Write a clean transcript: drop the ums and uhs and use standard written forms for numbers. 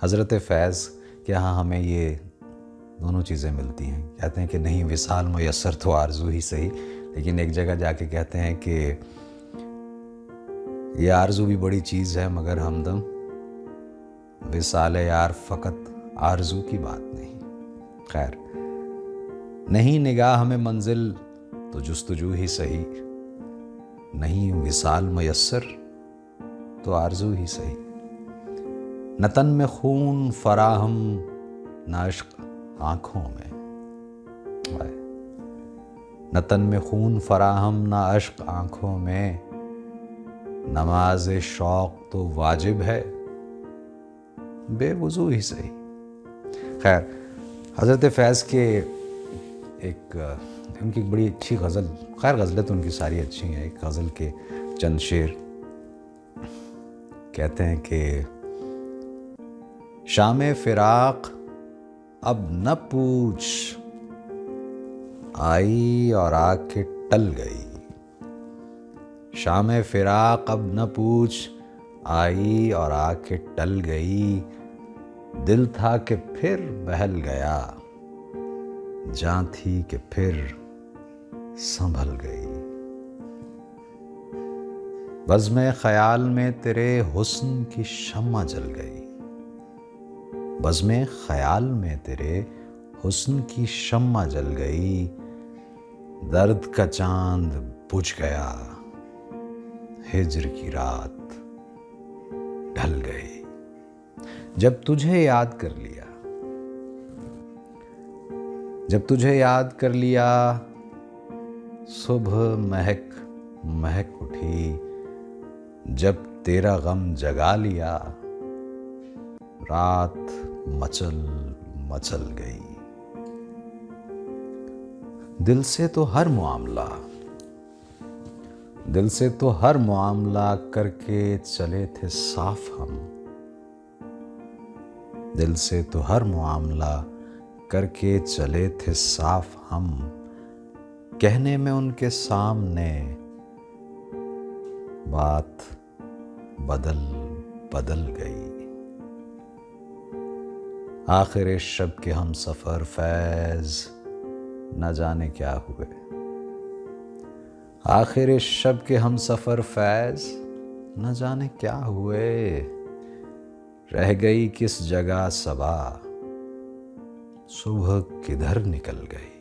हज़रत फ़ैज़ के यहाँ हमें ये दोनों चीज़ें मिलती हैं। कहते हैं कि नहीं विसाल मुयस्सर तो आरज़ू ही सही, लेकिन एक जगह जाके कहते हैं कि ये आरज़ू भी बड़ी चीज़ है मगर हमदम विसाल यार फ़कत आरज़ू की बात नहीं। खैर, नहीं निगाह में मंजिल तो जुस्तजू ही सही, नहीं विसाल मुयस्सर तो आरज़ू ही सही। न तन में खून फराहम न इश्क आँखों में, न तन में खून फराहम न इश्क आँखों में, नमाज शौक़ तो वाजिब है बेवुज़ू ही सही। खैर, हज़रत फ़ैज़ के उनकी बड़ी अच्छी गज़ल, खैर गज़लें तो उनकी सारी अच्छी हैं, एक गज़ल के चंद शेर कहते हैं कि शाम फ़िराक़ अब न पूछ आई और आके टल गई, शाम फ़िराक़ अब न पूछ आई और आके टल गई, दिल था कि फिर बहल गया, जान थी कि फिर संभल गई। बज़्म ख़याल में तेरे हुस्न की शम्मा जल गई, बज़्म ख़याल में तेरे हुस्न की शम्मा जल गई, दर्द का चांद बुझ गया, हिज्र की रात ढल गई। जब तुझे याद कर लिया, जब तुझे याद कर लिया, सुबह महक महक उठी, जब तेरा गम जगा लिया, रात मचल मचल गई। दिल से तो हर मामला, दिल से तो हर मामला करके चले थे साफ हम, दिल से तो हर मामला करके चले थे साफ हम, कहने में उनके सामने बात बदल बदल गई। आखिर शब के हम सफ़र फ़ैज़ न जाने क्या हुए, आखिर शब के हम सफ़र फ़ैज़ न जाने क्या हुए, रह गई किस जगह सबा, सुबह किधर निकल गई।